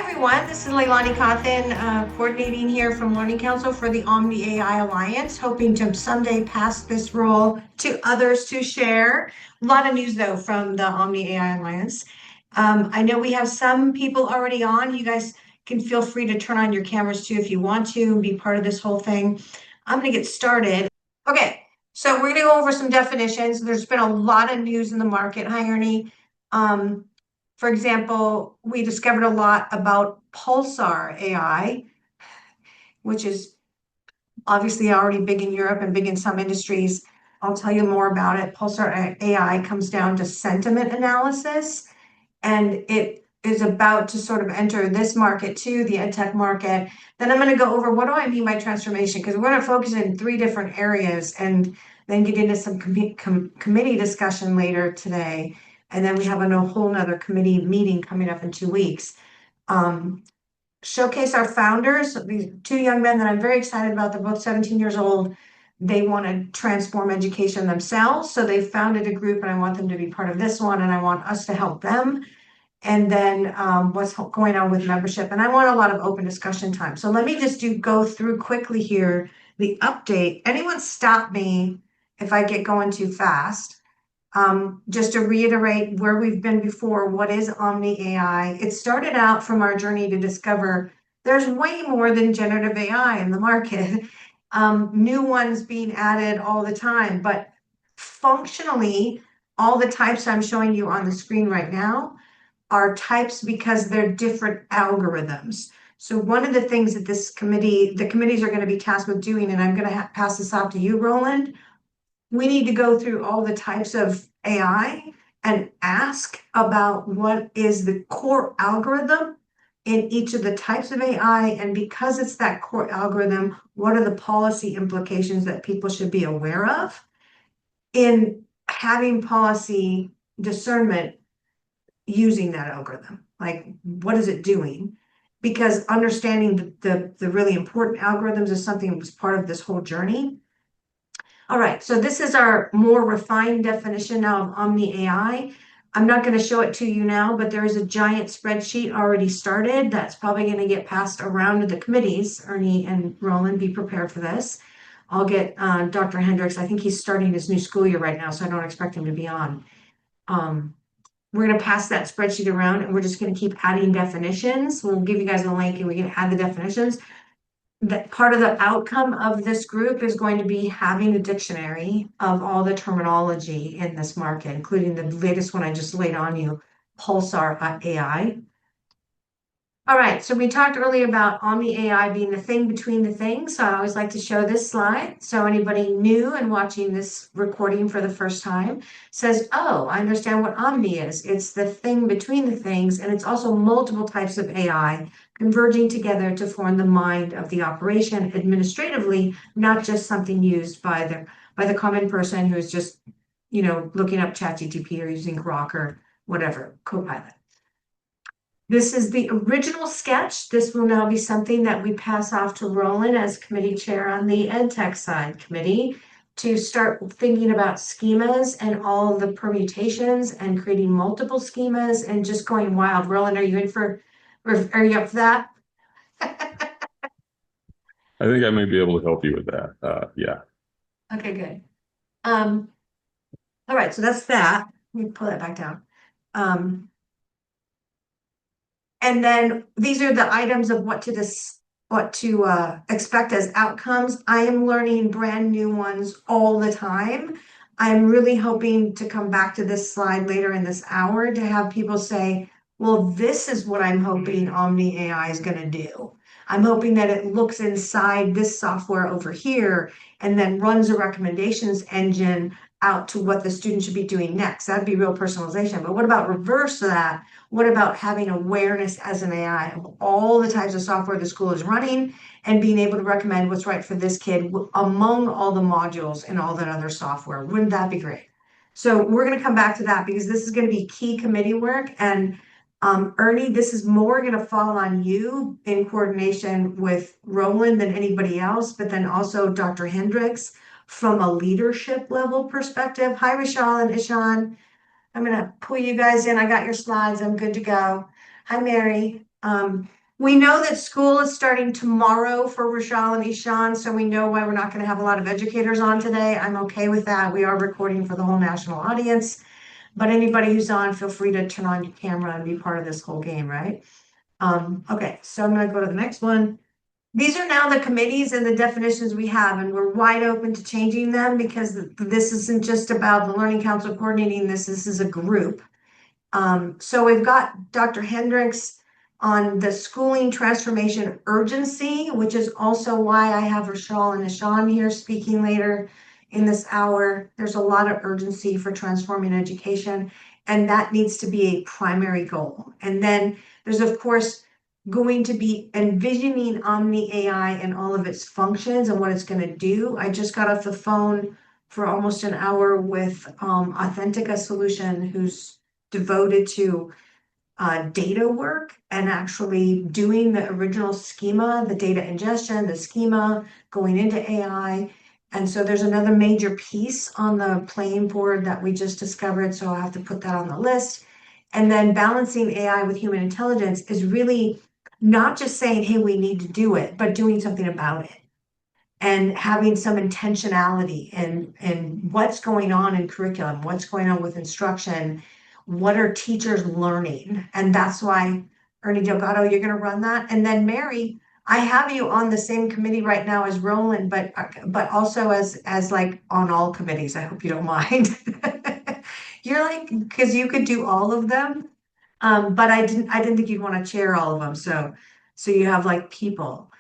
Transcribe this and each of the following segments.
everyone, this is Leilani Cawthon, coordinating here from Learning Council for the Omni-AI Alliance, hoping to someday pass this role to others to share. A lot of news though from the Omni-AI Alliance. I know we have some people already on. You guys can feel free to turn on your cameras too if you want to and be part of this whole thing. I'm gonna get started. Okay, so we're gonna go over some definitions. There's been a lot of news in the market. Hi, Ernie. For example, we discovered a lot about Pulsar AI, which is obviously already big in Europe and big in some industries. I'll tell you more about it. Pulsar AI comes down to sentiment analysis, and it is about to sort of enter this market too, the EdTech market. Then I'm going to go over what do I mean by transformation, because we're going to focus in 3 different areas and then get into some committee discussion later today. And then we have a whole nother committee meeting coming up in 2 weeks. Showcase our founders, these 2 young men that I'm very excited about. They're both 17 years old. They want to transform education themselves. So they founded a group and I want them to be part of this one and I want us to help them. And then what's going on with membership. And I want a lot of open discussion time. So let me just go through quickly here the update. Anyone stop me if I get going too fast. Just to reiterate where we've been before, what is Omni-AI? It started out from our journey to discover there's way more than generative AI in the market. New ones being added all the time, but functionally, all the types I'm showing you on the screen right now are types because they're different algorithms. So one of the things that the committees are going to be tasked with doing, and I'm going to pass this off to you, Roland, we need to go through all the types of AI and ask about what is the core algorithm in each of the types of AI. And because it's that core algorithm, what are the policy implications that people should be aware of in having policy discernment using that algorithm? Like, what is it doing? Because understanding the really important algorithms is something that was part of this whole journey. All right, so this is our more refined definition now of Omni-AI. I'm not going to show it to you now, but there is a giant spreadsheet already started that's probably going to get passed around to the committees. Ernie and Roland, be prepared for this. I'll get Dr. Hendricks. I think he's starting his new school year right now, so I don't expect him to be on. We're going to pass that spreadsheet around, and we're just going to keep adding definitions. We'll give you guys a link, and we can add the definitions. That part of the outcome of this group is going to be having a dictionary of all the terminology in this market, including the latest one I just laid on you, Pulsar AI. All right, so we talked earlier about Omni-AI being the thing between the things. So I always like to show this slide. So anybody new and watching this recording for the first time says, oh, I understand what Omni is. It's the thing between the things, and it's also multiple types of AI converging together to form the mind of the operation administratively, not just something used by the common person who's just, looking up ChatGPT or using Grok or whatever, Copilot. This is the original sketch. This will now be something that we pass off to Roland as committee chair on the EdTech side committee to start thinking about schemas and all the permutations and creating multiple schemas and just going wild. Roland, are you up for that? I think I may be able to help you with that. Yeah. Okay, good. All right, so that's that. Let me pull that back down. And then these are the items of what to expect as outcomes. I am learning brand new ones all the time. I'm really hoping to come back to this slide later in this hour to have people say, well, this is what I'm hoping Omni-AI is going to do. I'm hoping that it looks inside this software over here and then runs a recommendations engine out to what the student should be doing next. That'd be real personalization. But what about reverse of that? What about having awareness as an AI of all the types of software the school is running and being able to recommend what's right for this kid among all the modules and all that other software? Wouldn't that be great? So we're going to come back to that because this is going to be key committee work. And Ernie, this is more going to fall on you in coordination with Roland than anybody else, but then also Dr. Hendricks from a leadership level perspective. Hi, Richal and Ishaan. I'm going to pull you guys in. I got your slides. I'm good to go. Hi, Mary. We know that school is starting tomorrow for Richal and Ishaan, so we know why we're not going to have a lot of educators on today. I'm okay with that. We are recording for the whole national audience, but anybody who's on, feel free to turn on your camera and be part of this whole game, right? Okay, so I'm going to go to the next one. These are now the committees and the definitions we have, and we're wide open to changing them because this isn't just about the Learning Council coordinating this. This is a group. So we've got Dr. Hendricks on the schooling transformation urgency, which is also why I have Richal and Ishaan here speaking later in this hour. There's a lot of urgency for transforming education, and that needs to be a primary goal. And then there's, of course, going to be envisioning Omni-AI and all of its functions and what it's going to do. I just got off the phone for almost an hour with Authentica Solution, who's devoted to data work and actually doing the original schema, the data ingestion, the schema, going into AI. And so there's another major piece on the playing board that we just discovered, so I'll have to put that on the list. And then balancing AI with human intelligence is really not just saying, hey, we need to do it, but doing something about it and having some intentionality in what's going on in curriculum, what's going on with instruction, what are teachers learning? And that's why, Ernie Delgado, you're going to run that. And then Mary, I have you on the same committee right now as Roland, but also as like on all committees. I hope you don't mind. You're like, because you could do all of them. But I didn't think you'd want to chair all of them. So you have like people.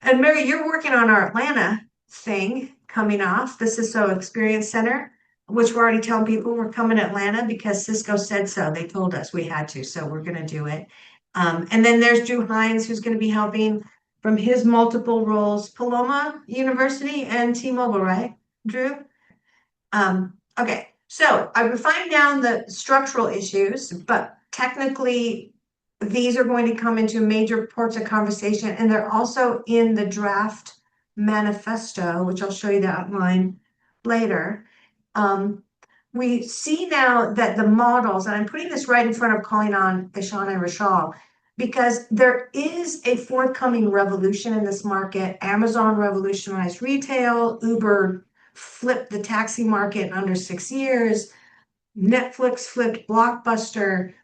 And Mary, you're working on our Atlanta thing coming off, the Cisco Experience Center, which we're already telling people we're coming to Atlanta because Cisco said so. They told us we had to, so we're going to do it. And then there's Drew Hines, who's going to be helping from his multiple roles, Paloma University and T-Mobile, right, Drew? Okay, so I refined down the structural issues, but technically these are going to come into major parts of conversation, and they're also in the draft manifesto, which I'll show you the outline later. We see now that the models, and I'm putting this right in front of calling on Ishaan and Richal, because there is a forthcoming revolution in this market. Amazon revolutionized retail, Uber flipped the taxi market in under 6 years, Netflix flipped Blockbuster.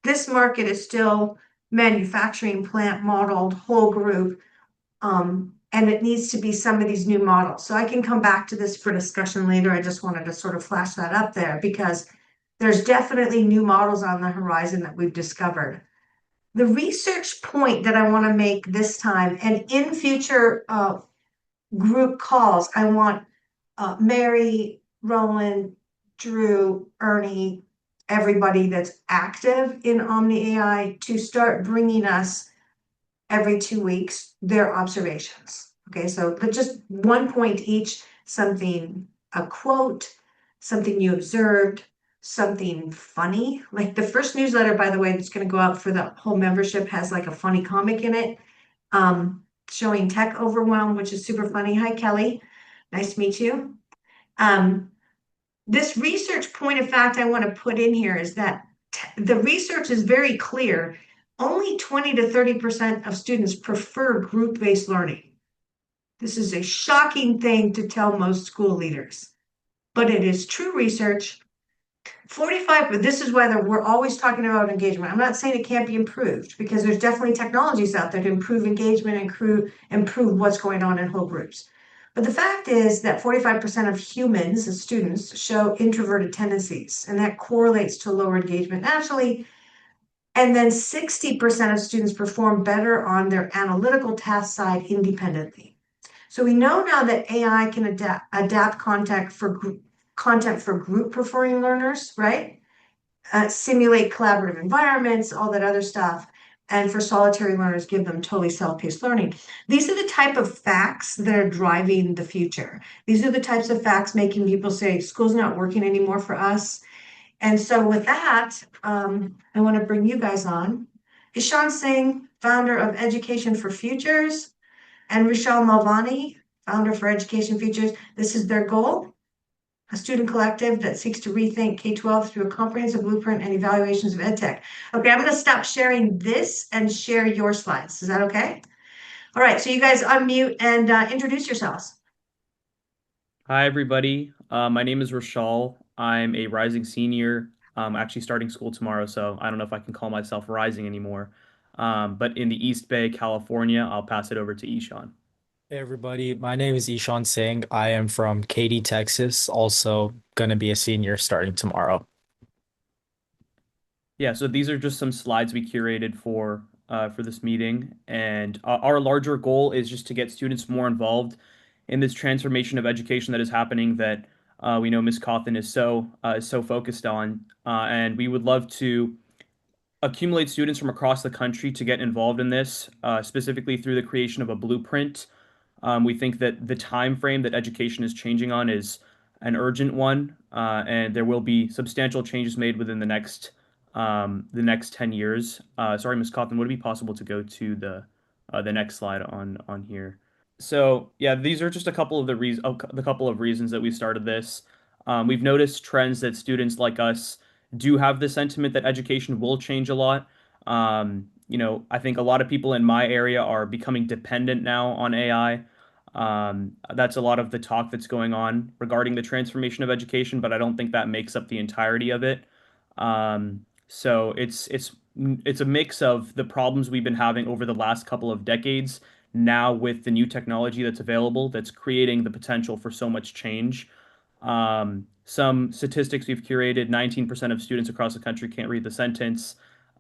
This market is still manufacturing plant modeled whole group, and it needs to be some of these new models. So I can come back to this for discussion later. I just wanted to sort of flash that up there because there's definitely new models on the horizon that we've discovered. The research point that I want to make this time, and in future group calls, I want Mary, Roland, Drew, Ernie, everybody that's active in Omni-AI to start bringing us every 2 weeks their observations. Okay, so but just 1 point each, something, a quote, something you observed, something funny. Like the first newsletter, by the way, that's going to go out for the whole membership has like a funny comic in it, showing tech overwhelm, which is super funny. Hi, Kelly. Nice to meet you. This research point of fact I want to put in here is that the research is very clear. Only 20 to 30% of students prefer group-based learning. This is a shocking thing to tell most school leaders, but it is true research. 45, but this is whether we're always talking about engagement. I'm not saying it can't be improved because there's definitely technologies out there to improve engagement and improve what's going on in whole groups. But the fact is that 45% of humans, as students, show introverted tendencies, and that correlates to lower engagement naturally. And then 60% of students perform better on their analytical task side independently. So we know now that AI can adapt content for group preferring learners, right? Simulate collaborative environments, all that other stuff. And for solitary learners, give them totally self-paced learning. These are the type of facts that are driving the future. These are the types of facts making people say, school's not working anymore for us. And so with that, I want to bring you guys on. Ishaan Singh, founder of Education for Futures, and Richal Melvani, founder for Education Futures. This is their goal. a student collective that seeks to rethink K-12 through a comprehensive blueprint and evaluations of EdTech. Okay, I'm gonna stop sharing this and share your slides. Is that okay? All right, so you guys unmute and introduce yourselves. Hi, everybody. My name is Richal. I'm a rising senior, actually starting school tomorrow, so I don't know if I can call myself rising anymore. But in the East Bay, California, I'll pass it over to Ishaan. Hey everybody, my name is Ishaan Singh. I am from Katy, Texas, also gonna be a senior starting tomorrow. Yeah, so these are just some slides we curated for this meeting, and our larger goal is just to get students more involved in this transformation of education that is happening that we know Ms. Cawthon is so focused on, and we would love to accumulate students from across the country to get involved in this, specifically through the creation of a blueprint. We think that the time frame that education is changing on is an urgent one, and there will be substantial changes made within the next 10 years. Sorry, Ms. Cawthon, would it be possible to go to the next slide on here? So yeah, these are just a couple of the couple of reasons that we started this. We've noticed trends that students like us do have the sentiment that education will change a lot. I think a lot of people in my area are becoming dependent now on AI. That's a lot of the talk that's going on regarding the transformation of education, but I don't think that makes up the entirety of it. So it's a mix of the problems we've been having over the last couple of decades now with the new technology that's available that's creating the potential for so much change. Some statistics we've curated: 19% of students across the country can't read the sentence.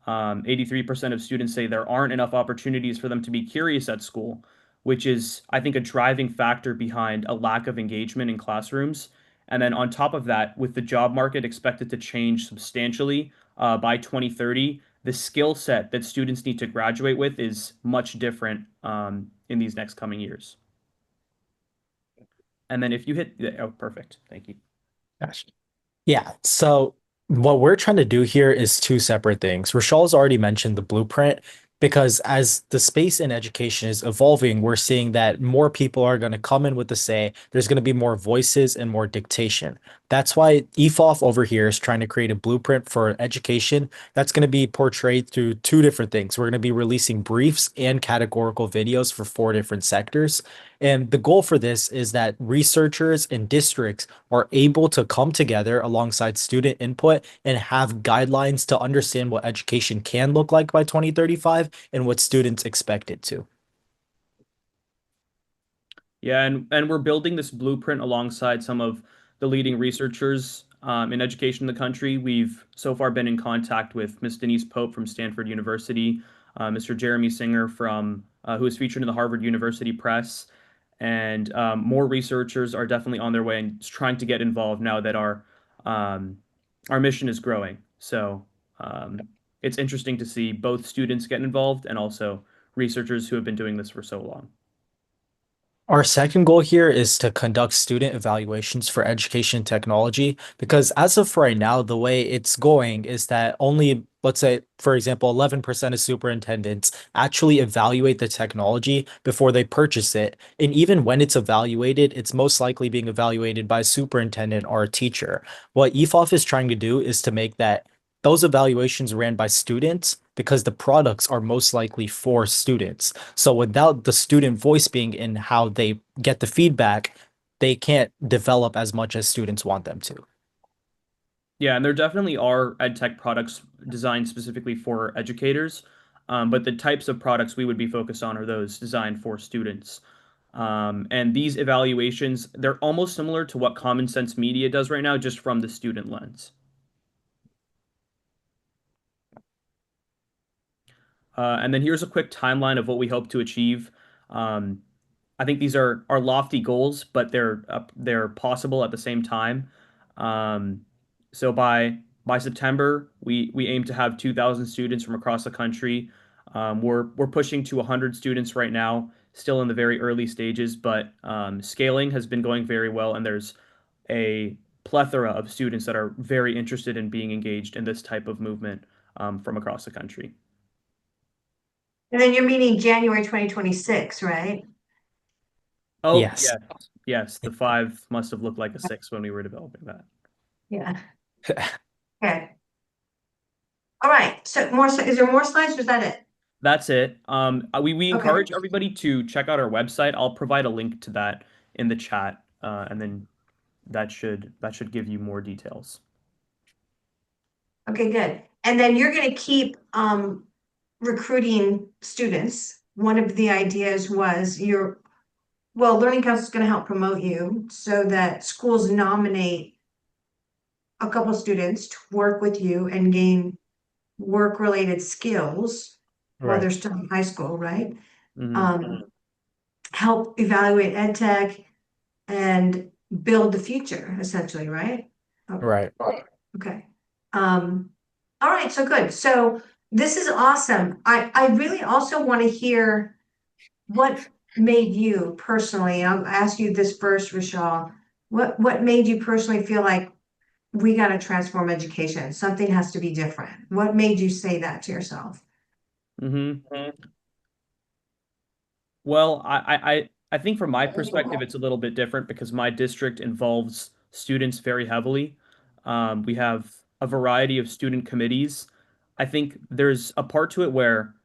83% of students say there aren't enough opportunities for them to be curious at school, which is, I think, a driving factor behind a lack of engagement in classrooms. And then on top of that, with the job market expected to change substantially by 2030, the skill set that students need to graduate with is much different in these next coming years. And then if you hit, oh, perfect. Thank you. Gosh. Yeah, so what we're trying to do here is two separate things. Rashal's already mentioned the blueprint because as the space in education is evolving, we're seeing that more people are going to come in with the say. There's going to be more voices and more dictation. That's why EFOF over here is trying to create a blueprint for education that's going to be portrayed through two different things. We're going to be releasing briefs and categorical videos for four different sectors. And the goal for this is that researchers and districts are able to come together alongside student input and have guidelines to understand what education can look like by 2035 and what students expect it to. Yeah, and we're building this blueprint alongside some of the leading researchers in education in the country. We've so far been in contact with Ms. Denise Pope from Stanford University, Mr. Jeremy Singer from who is featured in the Harvard University Press, and more researchers are definitely on their way and trying to get involved now that our mission is growing. So it's interesting to see both students get involved and also researchers who have been doing this for so long. Our second goal here is to conduct student evaluations for education technology because as of right now, the way it's going is that only, let's say, for example, 11% of superintendents actually evaluate the technology before they purchase it. And even when it's evaluated, it's most likely being evaluated by a superintendent or a teacher. What EFOF is trying to do is to make that those evaluations ran by students because the products are most likely for students. So without the student voice being in how they get the feedback, they can't develop as much as students want them to. Yeah, and there definitely are ed tech products designed specifically for educators, but the types of products we would be focused on are those designed for students. And these evaluations, they're almost similar to what Common Sense Media does right now, just from the student lens. And then here's a quick timeline of what we hope to achieve. Um, I think these are lofty goals, but they're possible at the same time. Um, so by September, we aim to have 2,000 students from across the country. We're pushing to 100 students right now, still in the very early stages, but scaling has been going very well, and there's a plethora of students that are very interested in being engaged in this type of movement from across the country. And then you're meeting January 2026, right? Oh, Yes. yes, the 5 must have looked like a 6 when we were developing that. Yeah. Okay. All right. So is there more slides or is that it? That's it. We Okay. encourage everybody to check out our website. I'll provide a link to that in the chat, and then that should give you more details. Okay, good. And then you're going to keep recruiting students. One of the ideas was Learning Council is going to help promote you so that schools nominate a couple students to work with you and gain work-related skills while Right. they're still in high school, right? Mhm. Help evaluate ed tech and build the future, essentially, right? Oh, Right. okay. All right, so good. So this is awesome. I really also want to hear what made you personally, I'll ask you this first, Richal. What made you personally feel like we got to transform education? Something has to be different. What made you say that to yourself? Mhm. Well, I think from my perspective, it's a little bit different because my district involves students very heavily. We have a variety of student committees. I think there's a part to it where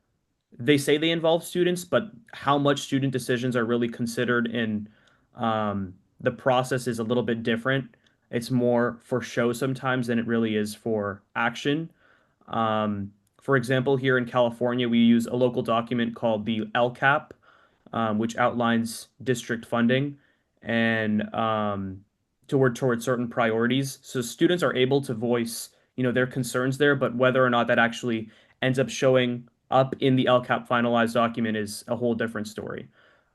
they say they involve students, but how much student decisions are really considered in the process is a little bit different. It's more for show sometimes than it really is for action. For example, here in California, we use a local document called the LCAP, which outlines district funding and towards certain priorities. So students are able to voice, their concerns there, but whether or not that actually ends up showing up in the LCAP finalized document is a whole different story.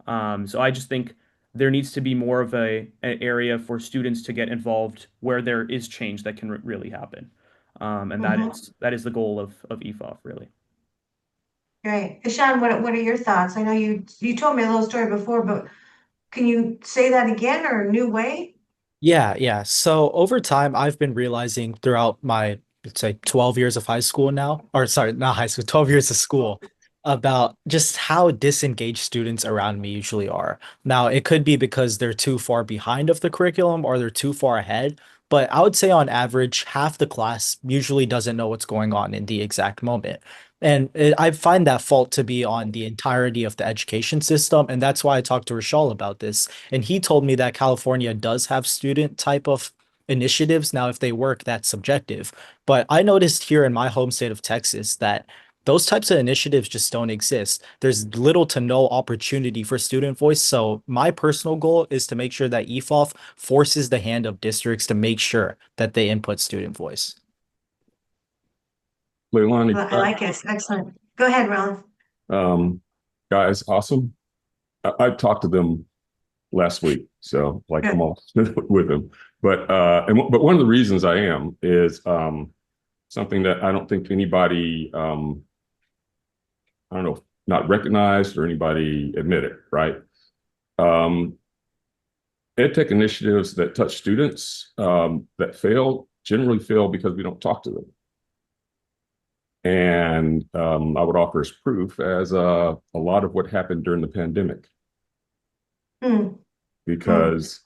So I just think there needs to be more of an area for students to get involved where there is change that can really happen. And that Mhm. is the goal of EFOF, really. Great. Ishan, what are your thoughts? I know you told me a little story before, but can you say that again or a new way? Yeah. So over time, I've been realizing throughout my, let's say, 12 years of high school now, or sorry, not high school, 12 years of school, about just how disengaged students around me usually are. Now, it could be because they're too far behind of the curriculum or they're too far ahead, but I would say on average, half the class usually doesn't know what's going on in the exact moment. I find that fault to be on the entirety of the education system. And that's why I talked to Rishal about this. And he told me that California does have student type of initiatives. Now, if they work, that's subjective. But I noticed here in my home state of Texas that those types of initiatives just don't exist. There's little to no opportunity for student voice. So my personal goal is to make sure that EFOF forces the hand of districts to make sure that they input student voice. Leilani, I like it. Excellent. Go ahead, Ron. um, guys, awesome. I talked to them last week, so like I'm Good. all with them. But one of the reasons I am is something that I don't think anybody I don't know, not recognized or anybody admitted, right? Um, EdTech initiatives that touch students that fail generally fail because we don't talk to them. And I would offer as proof as a lot of what happened during the pandemic, Mm, because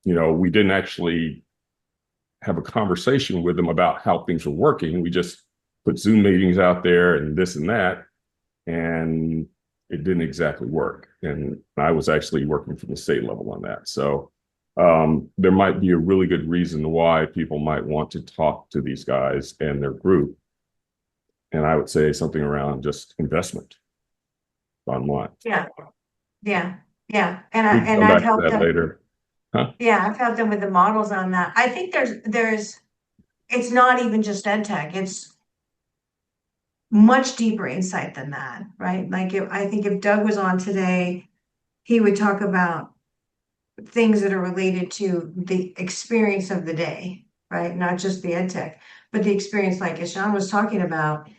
we didn't actually have a conversation with them about how things were working. We just put Zoom meetings out there and this and that, and it didn't exactly work. And I was actually working from the state level on that. So there might be a really good reason why people might want to talk to these guys and their group. And I would say something around just investment online. yeah, yeah, yeah. We can come I've back to helped that them. later. Huh? Yeah, I've helped them with the models on that. I think it's not even just ed tech. It's much deeper insight than that, right? Like I think if Doug was on today, he would talk about things that are related to the experience of the day, right? Not just the ed tech, but the experience like Ishan was talking about,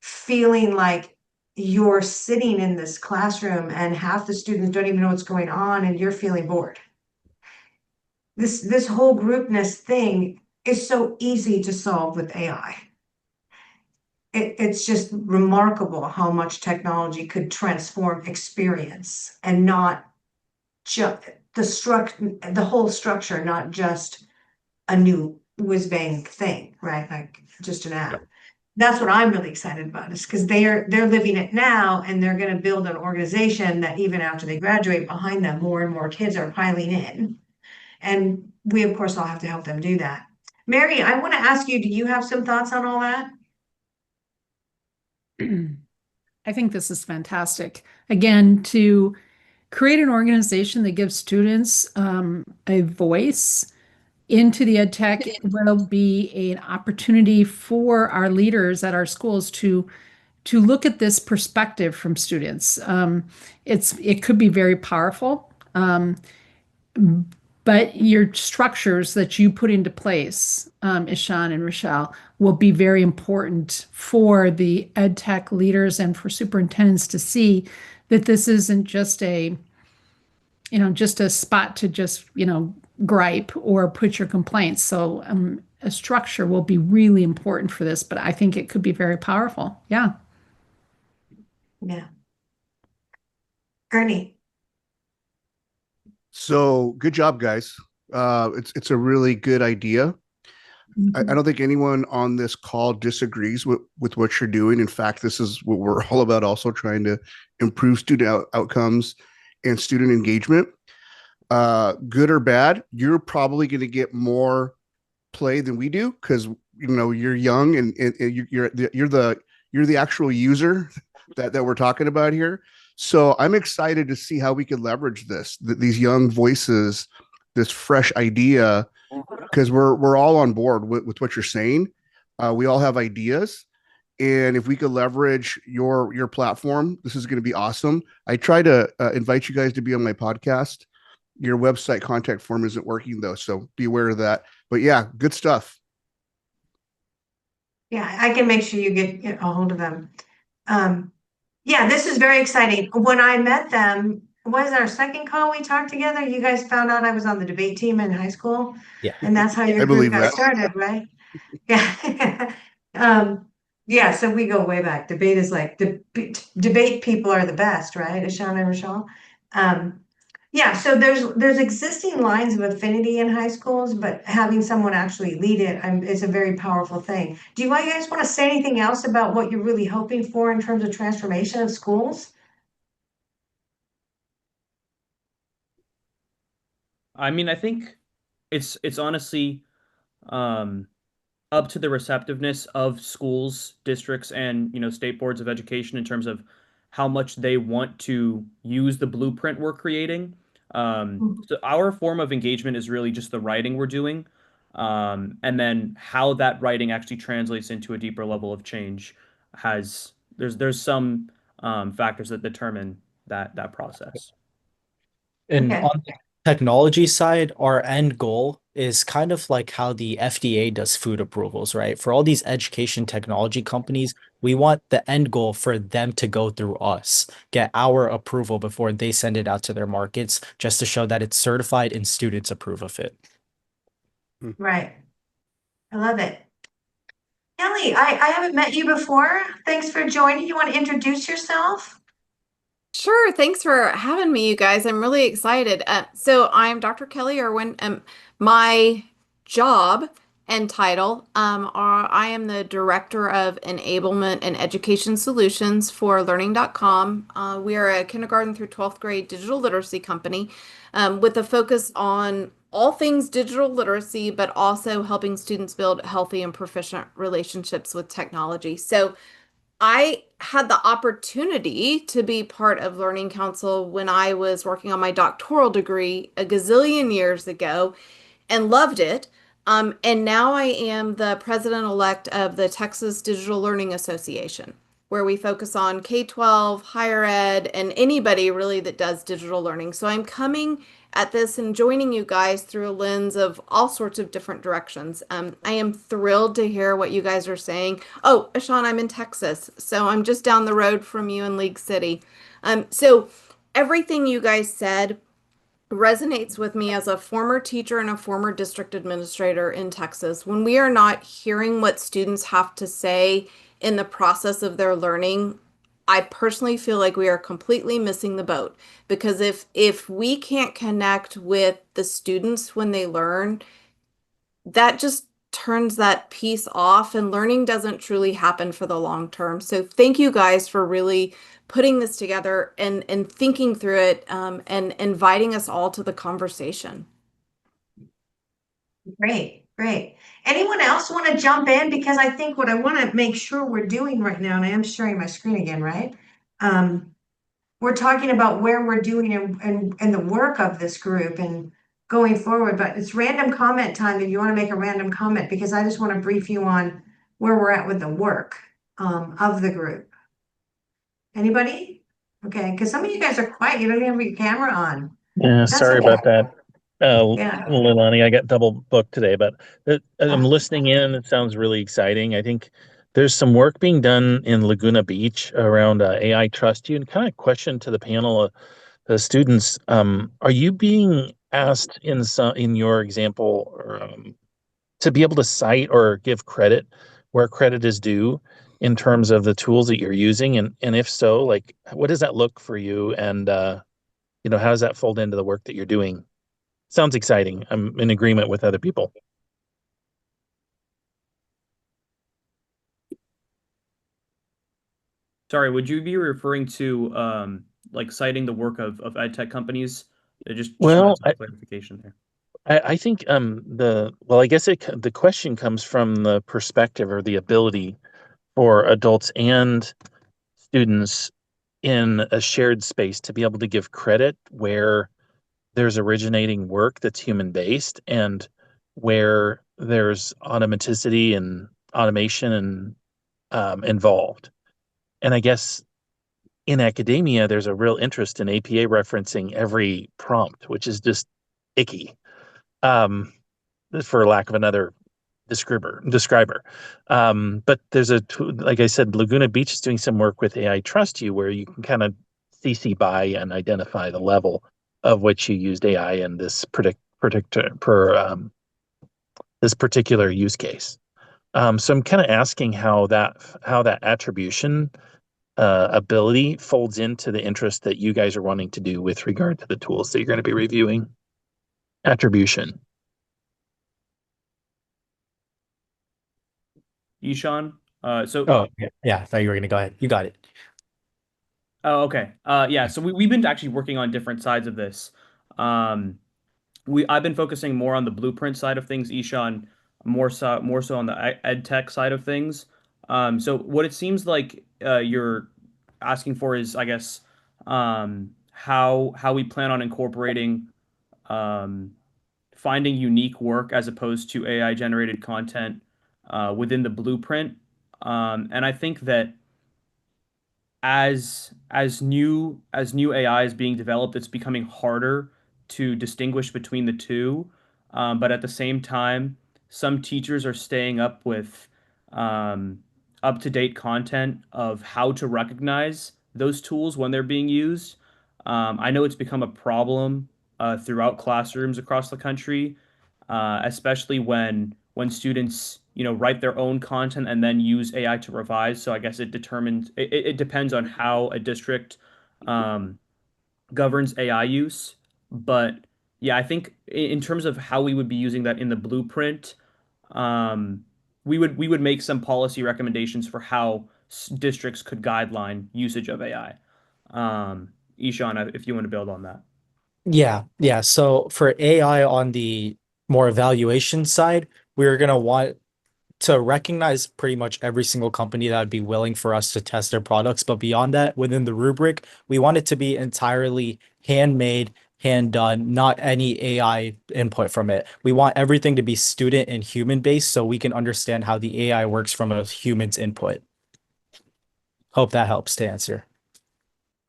feeling like you're sitting in this classroom and half the students don't even know what's going on and you're feeling bored. This whole groupness thing is so easy to solve with AI. It's just remarkable how much technology could transform experience and not the whole structure, not just a new whiz bang thing, right? Like just an app. That's what I'm really excited about, is because they're living it now, and they're going to build an organization that even after they graduate, behind them, more and more kids are piling in. And we, of course, all have to help them do that. Mary, I want to ask you, do you have some thoughts on all that? I think this is fantastic. Again, to create an organization that gives students a voice into the ed tech will be an opportunity for our leaders at our schools to look at this perspective from students. It could be very powerful, but your structures that you put into place, Ishaan and Richal, will be very important for the ed tech leaders and for superintendents to see that this isn't just just a spot to just, gripe or put your complaints. So a structure will be really important for this, but I think it could be very powerful. Yeah. Yeah. Ernie. So good job, guys. It's a really good idea. I don't think anyone on this call disagrees with what you're doing. In fact, this is what we're all about, also trying to improve student outcomes and student engagement. Good or bad, you're probably going to get more play than we do because you're young and you're the actual user that we're talking about here. So I'm excited to see how we can leverage these young voices, this fresh idea, because we're all on board with what you're saying. We all have ideas, and if we could leverage your platform, this is going to be awesome. I try to invite you guys to be on my podcast. Your website contact form isn't working though, so be aware of that. But yeah, good stuff. Yeah, I can make sure you get a hold of them. Yeah, this is very exciting. When I met them, was our second call we talked together? You guys found out I was on the debate team in high school, Yeah. and that's how your I group believe got that. started, right? Yeah. Yeah, so we go way back. Debate is like debate people are the best, right? Ishaan and Richal. Yeah, so there's existing lines of affinity in high schools, but having someone actually lead it is a very powerful thing. Do you guys want to say anything else about what you're really hoping for in terms of transformation of schools? I mean, I think it's honestly um, up to the receptiveness of schools, districts, and state boards of education in terms of how much they want to use the blueprint we're creating. So our form of engagement is really just the writing we're doing, and then how that writing actually translates into a deeper level of change there's some factors that determine that process. And Okay. on the technology side, our end goal is kind of like how the FDA does food approvals, right? For all these education technology companies, we want the end goal for them to go through us, get our approval before they send it out to their markets, just to show that it's certified and students approve of it. Right. I love it. Kelly, I haven't met you before. Thanks for joining. You want to introduce yourself? Sure. Thanks for having me, you guys. I'm really excited. So I'm Dr. Kelly Irwin. My job and title I am the Director of Enablement and Education Solutions for Learning.com. We are a kindergarten through 12th grade digital literacy company with a focus on all things digital literacy, but also helping students build healthy and proficient relationships with technology. So I had the opportunity to be part of Learning Council when I was working on my doctoral degree a gazillion years ago and loved it. And now I am the president-elect of the Texas Digital Learning Association, where we focus on K-12, higher ed, and anybody really that does digital learning. So I'm coming at this and joining you guys through a lens of all sorts of different directions. I am thrilled to hear what you guys are saying. Oh, Ishaan, I'm in Texas, so I'm just down the road from you in League City. So everything you guys said resonates with me as a former teacher and a former district administrator in Texas. When we are not hearing what students have to say in the process of their learning, I personally feel like we are completely missing the boat, because if we can't connect with the students when they learn, that just turns that piece off, and learning doesn't truly happen for the long term. So thank you guys for really putting this together and thinking through it, and inviting us all to the conversation. Great, great. Anyone else want to jump in? Because I think what I want to make sure we're doing right now, and I am sharing my screen again, right? We're talking about where we're doing and the work of this group and going forward, but it's random comment time if you want to make a random comment, because I just want to brief you on where we're at with the work of the group. Anybody? Okay, because some of you guys are quiet. You don't even have your camera on. Yeah, That's sorry okay. about that. Yeah. Leilani, I got double booked today, but I'm Ah. listening in. It sounds really exciting. I think there's some work being done in Laguna Beach around AI Trust You, and kind of question to the panel, the students. Are you being asked in your example, to be able to cite or give credit where credit is due in terms of the tools that you're using? And if so, like, what does that look for you? And how does that fold into the work that you're doing? Sounds exciting. I'm in agreement with other people. Sorry, would you be referring to like citing the work of ed tech companies? Just Well, wanted some clarification there. I think I guess the question comes from the perspective or the ability for adults and students in a shared space to be able to give credit where there's originating work that's human based, and where there's automaticity and automation and involved. And I guess in academia, there's a real interest in APA referencing every prompt, which is just icky, for lack of another describer. But there's like I said, Laguna Beach is doing some work with AI Trust You, where you can kind of CC by and identify the level of which you used AI in this this particular use case. So I'm kind of asking how that attribution ability folds into the interest that you guys are wanting to do with regard to the tools that you're going to be reviewing. Attribution. Ishaan, Oh, yeah. I thought you were gonna go ahead. You got it. oh, okay. Yeah, so we've been actually working on different sides of this. Um, I've been focusing more on the blueprint side of things, Ishan more so on the ed tech side of things. So what it seems like you're asking for is, I guess, how we plan on incorporating um, finding unique work as opposed to AI generated content within the blueprint. And I think that as new AI is being developed, it's becoming harder to distinguish between the two. But at the same time, some teachers are staying up with um, up-to-date content of how to recognize those tools when they're being used. I know it's become a problem throughout classrooms across the country, especially when students write their own content and then use AI to revise. So I guess it depends on how a district um, governs AI use. But yeah, I think in terms of how we would be using that in the blueprint, um, we would make some policy recommendations for how districts could guideline usage of AI. Ishan, if you want to build on that. Yeah. So for AI on the more evaluation side, we're gonna want to recognize pretty much every single company that would be willing for us to test their products. But beyond that, within the rubric, we want it to be entirely handmade, hand done, not any AI input from it. We want everything to be student and human based so we can understand how the AI works from a human's input. Hope that helps to answer.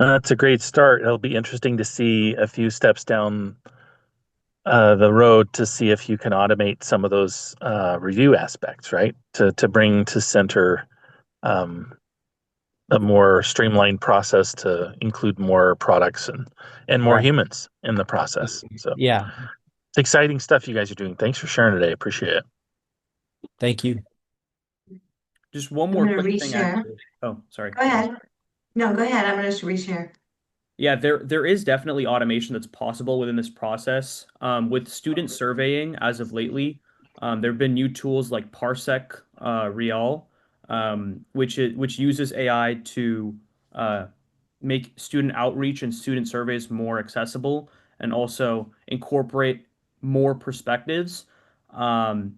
That's a great start. It'll be interesting to see a few steps down the road to see if you can automate some of those review aspects, right? To bring to center a more streamlined process to include more products and more Right. humans in the process. So Yeah. it's exciting stuff you guys are doing. Thanks for sharing today. Appreciate it. Thank you. Just one I'm more gonna quick thing, reshare. actually. Oh, sorry. Go ahead. No, go ahead. I'm going to reshare. Yeah, there is definitely automation that's possible within this process. With student surveying, as of lately, there have been new tools like Parsec Real, which uses AI to make student outreach and student surveys more accessible and also incorporate more perspectives. Um,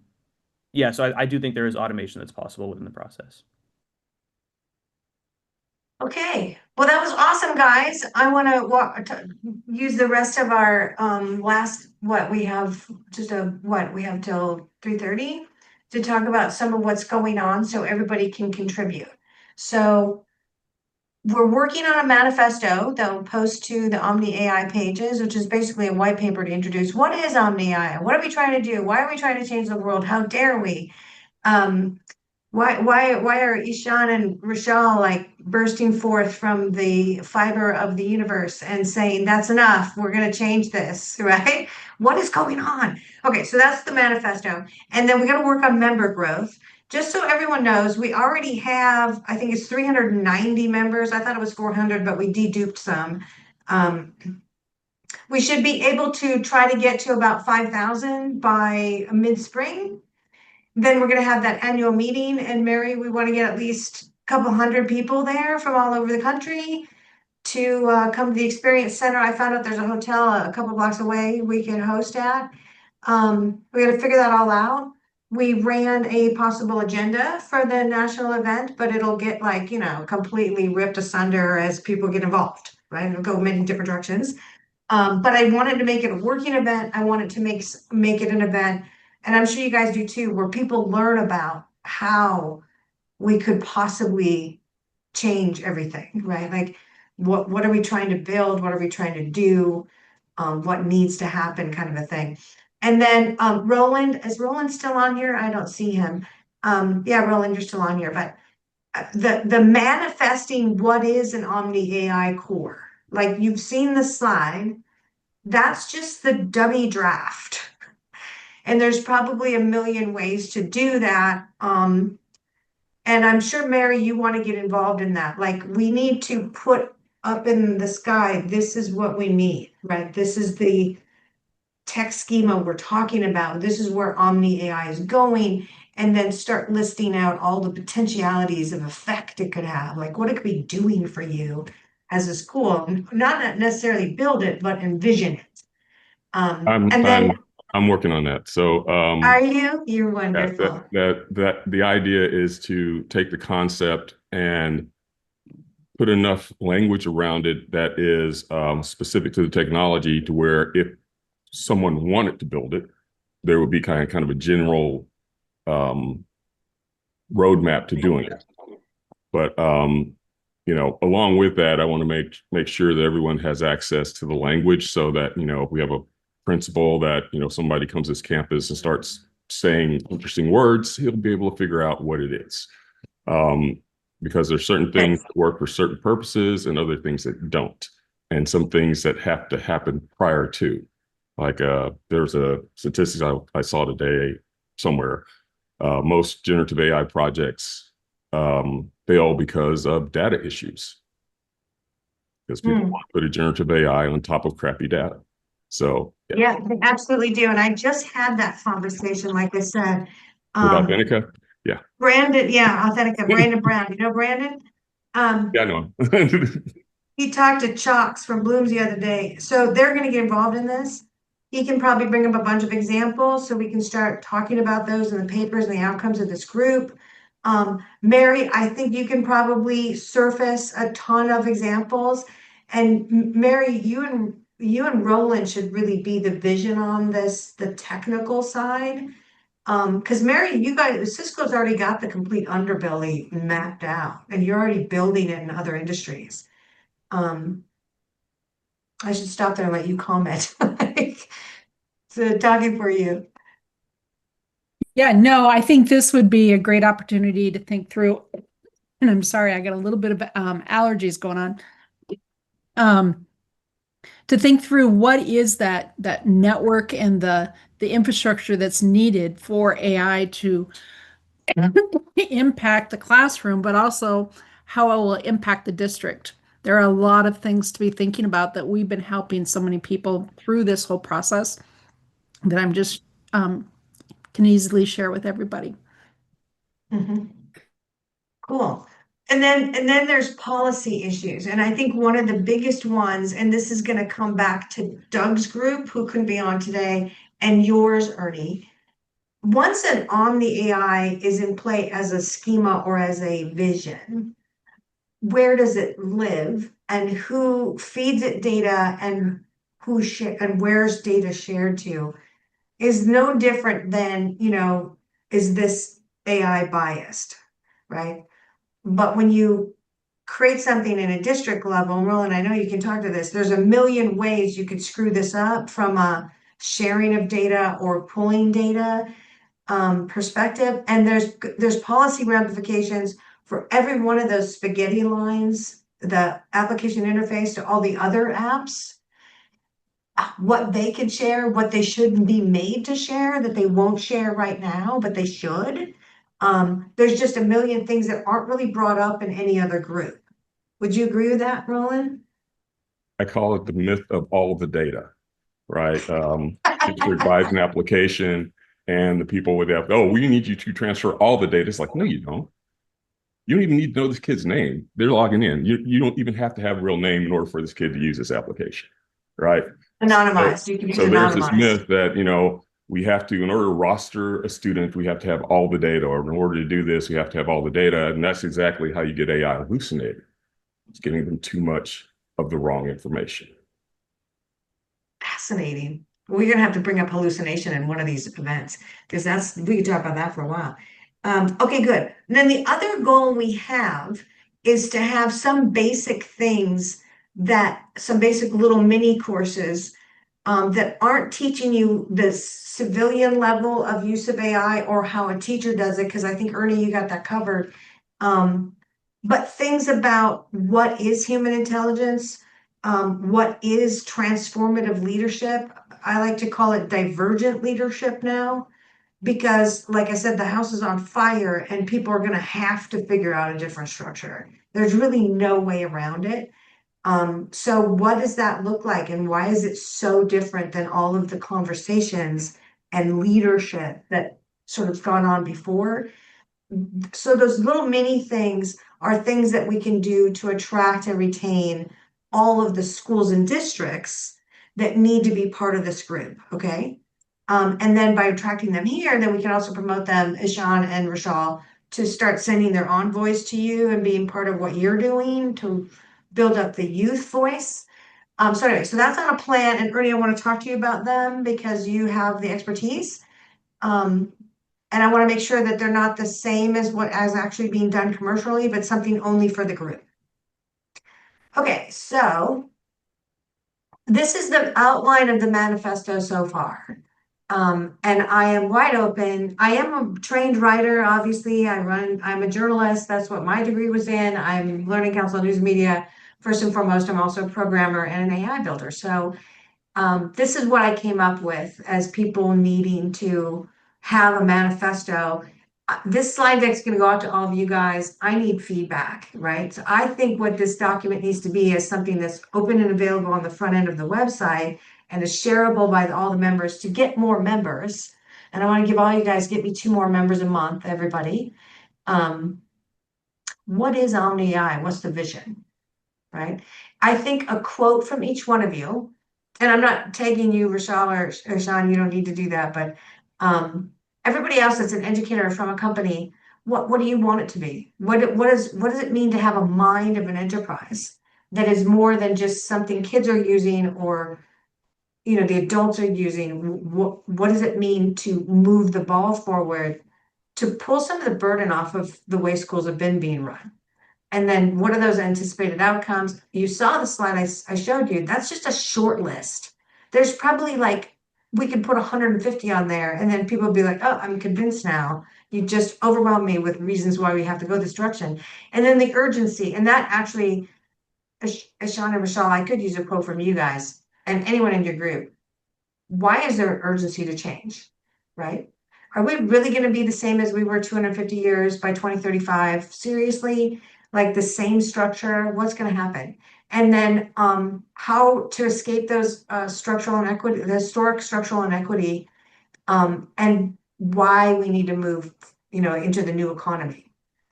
yeah, so I do think there is automation that's possible within the process. Okay, well, that was awesome, guys. I want to use the rest of our last we have we have till 3:30 to talk about some of what's going on so everybody can contribute. So we're working on a manifesto that will post to the Omni-AI pages, which is basically a white paper to introduce what is Omni-AI? What are we trying to do? Why are we trying to change the world? How dare we? Um, why are Ishaan and Richal like bursting forth from the fiber of the universe and saying that's enough, we're going to change this, right? What is going on? Okay, so that's the manifesto. And then we got to work on member growth. Just so everyone knows, we already have, I think it's 390 members. I thought it was 400, but we deduped some. We should be able to try to get to about 5,000 by mid-spring. Then we're going to have that annual meeting. And Mary, we want to get at least a couple hundred people there from all over the country to come to the Experience Center. I found out there's a hotel a couple blocks away we can host at. We got to figure that all out. We ran a possible agenda for the national event, but it'll get like, completely ripped asunder as people get involved, right? It'll go many different directions. But I wanted to make it a working event. I wanted to make it an event, and I'm sure you guys do too, where people learn about how we could possibly change everything, right? Like what are we trying to build? What are we trying to do? What needs to happen, kind of a thing. And then Roland, is Roland still on here? I don't see him. Yeah, Roland, you're still on here, but the manifesting what is an Omni AI core. Like you've seen the slide, that's just the dummy draft. And there's probably a million ways to do that. And I'm sure, Mary, you want to get involved in that. Like we need to put up in the sky, this is what we need, right? This is the tech schema we're talking about. This is where Omni AI is going. And then start listing out all the potentialities of effect it could have, like what it could be doing for you as a school. Not necessarily build it, but envision it. I'm And then I'm working on that. So are you? You're yeah, wonderful. that the idea is to take the concept and put enough language around it that is specific to the technology to where if someone wanted to build it, there would be kind of a general roadmap to doing it. But along with that, I want to make sure that everyone has access to the language so that, if we have a principal that, somebody comes to this campus and starts saying interesting words, he'll be able to figure out what it is. Because there's certain things that work for certain purposes and other things that don't. And some things that have to happen prior to. Like there's a statistics I saw today somewhere. Most generative AI projects fail because of data issues. Because people want to put a generative AI on top of crappy data. So yeah, they absolutely do. And I just had that conversation, like I said. With Authentica? Yeah. Brandon, yeah, Authentica, Brandon Brown. You know Brandon? Yeah, I know him. He talked to Chalks from Bloom's the other day. So they're going to get involved in this. He can probably bring up a bunch of examples so we can start talking about those in the papers and the outcomes of this group. Mary, I think you can probably surface a ton of examples. And Mary, you and Roland should really be the vision on this, the technical side. Because Mary, you guys, Cisco's already got the complete underbelly mapped out, and you're already building it in other industries. I should stop there and let you comment. So talking for you. Yeah, no, I think this would be a great opportunity to think through. And I'm sorry, I got a little bit of allergies going on. To think through what is that network and the infrastructure that's needed for AI to impact the classroom, but also how it will impact the district. There are a lot of things to be thinking about that we've been helping so many people through this whole process that I'm just can easily share with everybody. Mhm. Cool. And then there's policy issues. And I think one of the biggest ones, and this is going to come back to Doug's group, who couldn't be on today, and yours, Ernie. Once an Omni-AI is in play as a schema or as a vision, where does it live and who feeds it data and who share and where's data shared to is no different than, is this AI biased, right? But when you create something in a district level, and Roland, I know you can talk to this, there's a million ways you could screw this up from a sharing of data or pulling data perspective. And there's policy ramifications for every one of those spaghetti lines, the application interface to all the other apps, what they can share, what they should be made to share that they won't share right now, but they should. There's just a million things that aren't really brought up in any other group. Would you agree with that, Roland? I call it the myth of all of the data, right? Teacher buys an application and the people with the app, oh, we need you to transfer all the data. It's like, no, you don't. You don't even need to know this kid's name. They're logging in. You don't even have to have a real name in order for this kid to use this application, right? Anonymized. You can use So there's this anonymized. myth that, we have to, in order to roster a student, we have to have all the data, or in order to do this, we have to have all the data. And that's exactly how you get AI hallucinated. It's getting them too much of the wrong information. Fascinating. We're gonna have to bring up hallucination in one of these events because we could talk about that for a while. Okay, good. And then the other goal we have is to have some basic things some basic little mini courses that aren't teaching you the civilian level of use of AI or how a teacher does it, because I think Ernie, you got that covered. But things about what is human intelligence, what is transformative leadership. I like to call it divergent leadership now, because like I said, the house is on fire and people are going to have to figure out a different structure. There's really no way around it. So what does that look like and why is it so different than all of the conversations and leadership that sort of gone on before? So those little mini things are things that we can do to attract and retain all of the schools and districts that need to be part of this group, okay? And then by attracting them here, then we can also promote them, Ishaan and Richal, to start sending their envoys to you and being part of what you're doing to build up the youth voice. So anyway, so that's on a plan. And Ernie, I want to talk to you about them because you have the expertise. And I want to make sure that they're not the same as as actually being done commercially, but something only for the group. Okay, so this is the outline of the manifesto so far. And I am wide open. I am a trained writer, obviously. I'm a journalist. That's what my degree was in. I'm Learning Council News Media. First and foremost, I'm also a programmer and an AI builder. So this is what I came up with as people needing to have a manifesto. This slide deck is going to go out to all of you guys. I need feedback, right? So I think what this document needs to be is something that's open and available on the front end of the website and is shareable by all the members to get more members. And I want to give all you guys, get me 2 more members a month, everybody. What is Omni-AI? What's the vision, right? I think a quote from each one of you, and I'm not tagging you, Richal or Sean, you don't need to do that, but everybody else that's an educator from a company, what do you want it to be? What does it mean to have a mind of an enterprise that is more than just something kids are using or the adults are using? What does it mean to move the ball forward, to pull some of the burden off of the way schools have been being run? And then what are those anticipated outcomes? You saw the slide I showed you. That's just a short list. There's probably we could put 150 on there and then people will be like, oh, I'm convinced now. You just overwhelmed me with reasons why we have to go this direction. And then the urgency. And that actually, Ishaan and Richal, I could use a quote from you guys and anyone in your group. Why is there urgency to change, right? Are we really going to be the same as we were 250 years by 2035? Seriously? like the same structure, what's going to happen? And then how to escape those structural inequity, the historic structural inequity, and why we need to move, into the new economy.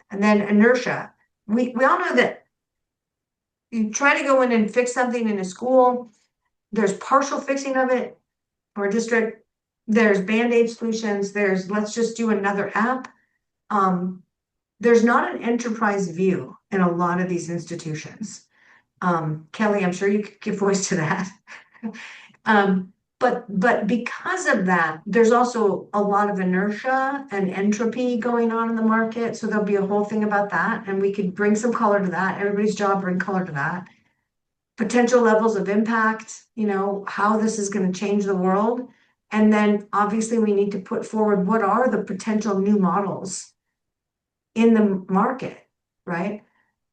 And then inertia. We all know that you try to go in and fix something in a school, there's partial fixing of it, or a district, there's Band-Aid solutions, there's let's just do another app. There's not an enterprise view in a lot of these institutions. Kelly, I'm sure you could give voice to that. But because of that, there's also a lot of inertia and entropy going on in the market. So there'll be a whole thing about that, and we could bring some color to that. Everybody's job bring color to that. Potential levels of impact, how this is going to change the world. And then obviously we need to put forward what are the potential new models in the market, right?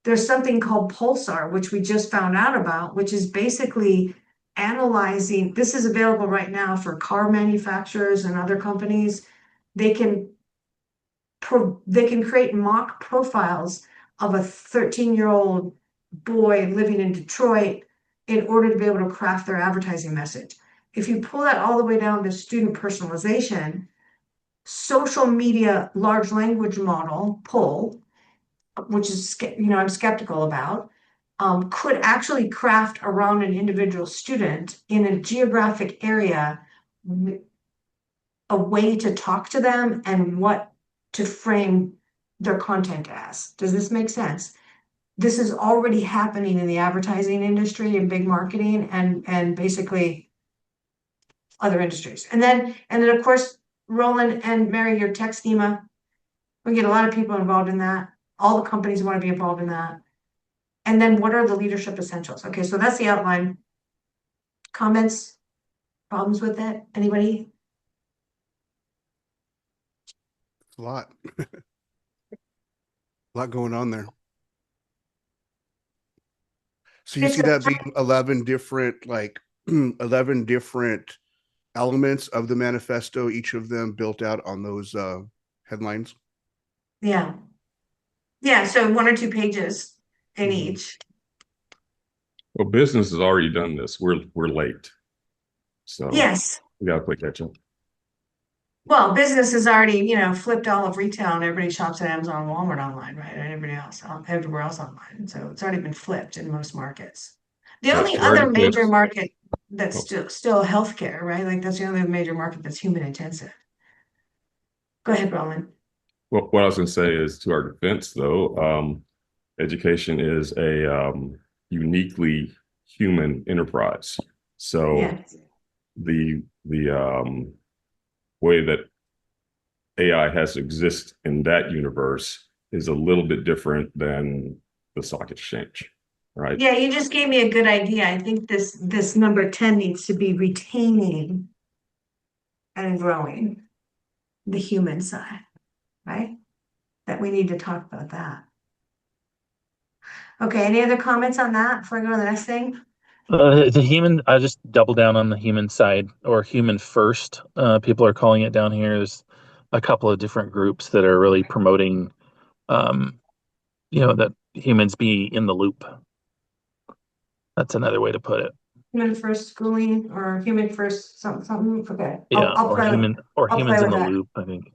There's something called Pulsar, which we just found out about, which is basically analyzing. This is available right now for car manufacturers and other companies. They can create mock profiles of a 13-year-old boy living in Detroit in order to be able to craft their advertising message. If you pull that all the way down to student personalization, social media large language model, PUL, which is, I'm skeptical about, could actually craft around an individual student in a geographic area a way to talk to them and what to frame their content as. Does this make sense? This is already happening in the advertising industry and big marketing and basically other industries. And then of course, Roland and Mary, your tech schema, we get a lot of people involved in that. All the companies want to be involved in that. And then what are the leadership essentials? Okay, so that's the outline. Comments, problems with it? Anybody? A lot. A lot going on there. So you see that being 11 different, 11 different elements of the manifesto, each of them built out on those headlines. Yeah. Yeah, so 1 or 2 pages in each. Well, business has already done this. We're late. So Yes. we got to play catch up. Well, business has already, flipped all of retail and everybody shops at Amazon and Walmart online, right? And everybody else, everywhere else online. So it's already been flipped in most markets. The only other major market that's still healthcare, right? Like that's the only major market that's human intensive. Go ahead, Roland. Well, what I was going to say is, to our defense, though, education is a uniquely human enterprise. So Yes. the way that AI has to exist in that universe is a little bit different than the stock exchange, right? Yeah, you just gave me a good idea. I think this number 10 needs to be retaining and growing the human side, right? That we need to talk about that. Okay, any other comments on that before I go to the next thing? The human, I just double down on the human side, or human first. People are calling it down here. There's a couple of different groups that are really promoting, that humans be in the loop. That's another way to put it. Human first schooling or human first something. Okay. Yeah, I'll or play humans with in the that. loop, I think.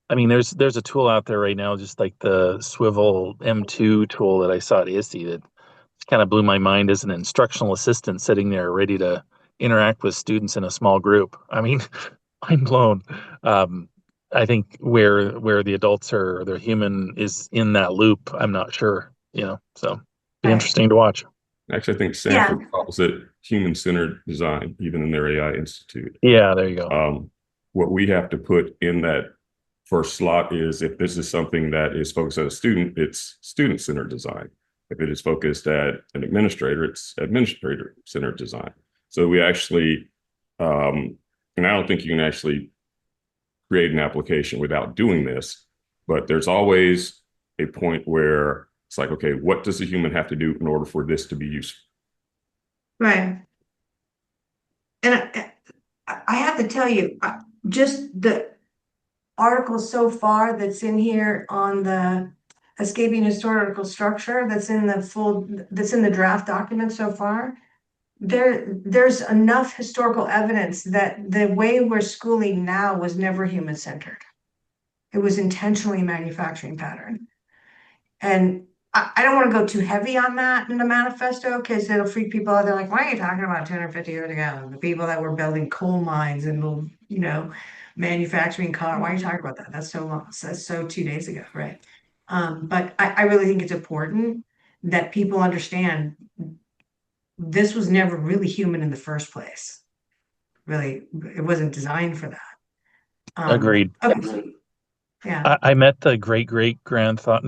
I mean, there's a tool out there right now, just like the Swivel M2 tool that I saw at ISTE, that kind of blew my mind as an instructional assistant sitting there ready to interact with students in a small group. I mean, mind blown. I think where the adults or the human is in that loop, I'm not sure, so be interesting to watch. Actually, I think Stanford calls it human-centered design, even in their AI Institute. Yeah, there you go. What we have to put in that first slot is, if this is something that is focused on a student, it's student-centered design. If it is focused at an administrator, it's administrator-centered design. So we actually, and I don't think you can actually create an application without doing this, but there's always a point where it's like, okay, what does the human have to do in order for this to be useful? Right. And I have to tell you, just the article so far that's in here on the escaping historical structure that's in the draft document so far, there's enough historical evidence that the way we're schooling now was never human-centered. It was intentionally manufacturing pattern. And I don't want to go too heavy on that in the manifesto because it'll freak people out. They're like, why are you talking about 250 years ago? The people that were building coal mines and, manufacturing car. Why are you talking about that? That's so long. That's so 2 days ago, right? But I really think it's important that people understand this was never really human in the first place. Really, it wasn't designed for that. Agreed. Okay. Yeah. I met the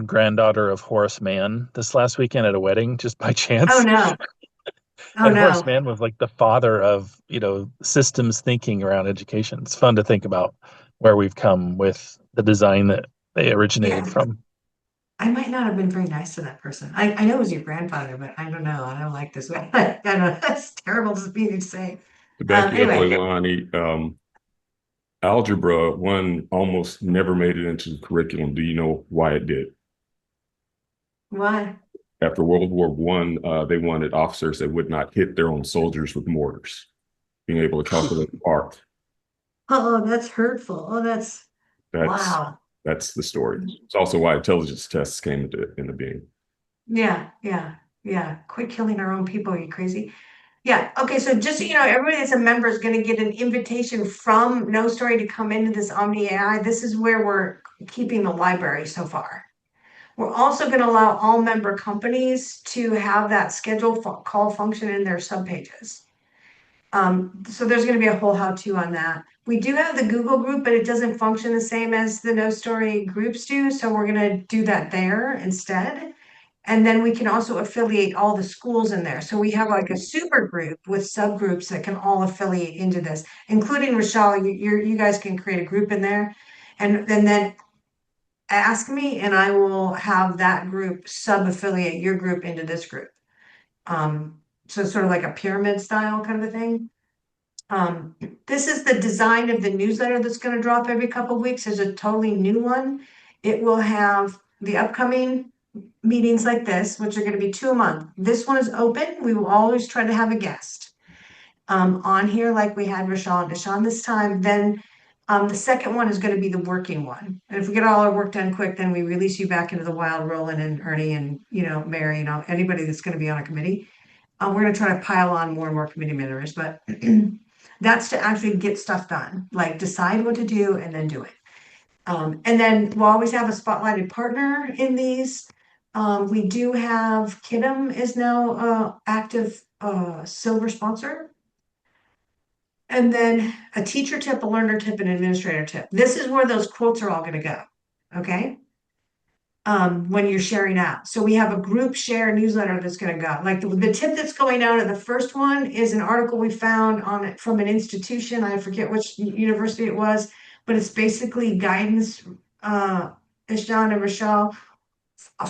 granddaughter of Horace Mann this last weekend at a wedding just by chance. Oh no. Oh And Horace no. Mann was like the father of, systems thinking around education. It's fun to think about where we've come with the design that they originated Yeah. from. I might not have been very nice to that person. I know it was your grandfather, but I don't know. I don't like this way. I don't know. That's terrible to me to say. To back you up, Anyway, Leilani, algebra one almost never made it into the curriculum. Do you know why it did? why? After World War One, they wanted officers that would not hit their own soldiers with mortars, being able to calculate arc. Oh, that's hurtful. Oh, that's That's wow. that's the story. It's also why intelligence tests came into being. Yeah. Quit killing our own people. Are you crazy? Yeah. Okay. So just so you know, everybody that's a member is going to get an invitation from No Story to come into this Omni-AI. This is where we're keeping the library so far. We're also going to allow all member companies to have that schedule call function in their subpages. So there's going to be a whole how-to on that. We do have the Google group, but it doesn't function the same as the No Story groups do. So we're going to do that there instead. And then we can also affiliate all the schools in there. So we have like a super group with subgroups that can all affiliate into this, including Richal. You guys can create a group in there, and then ask me, and I will have that group sub-affiliate your group into this group. So it's sort of like a pyramid style kind of a thing. This is the design of the newsletter that's going to drop every couple of weeks. There's a totally new one. It will have the upcoming meetings like this, which are going to be 2 a month. This one is open. We will always try to have a guest on here, like we had Richal and Ishaan this time. Then the second one is going to be the working one. And if we get all our work done quick, then we release you back into the wild, Roland and Ernie and Mary and anybody that's going to be on a committee. We're going to try to pile on more and more committee members, but that's to actually get stuff done, like decide what to do and then do it. And then we'll always have a spotlighted partner in these. We do have Kidam is now active silver sponsor. And then a teacher tip, a learner tip, an administrator tip. This is where those quotes are all going to go. Okay. When you're sharing out. So we have a group share newsletter that's going to go. Like the tip that's going out of the first one is an article we found on it from an institution. I forget which university it was, but it's basically guidance, Ishaan and Richal,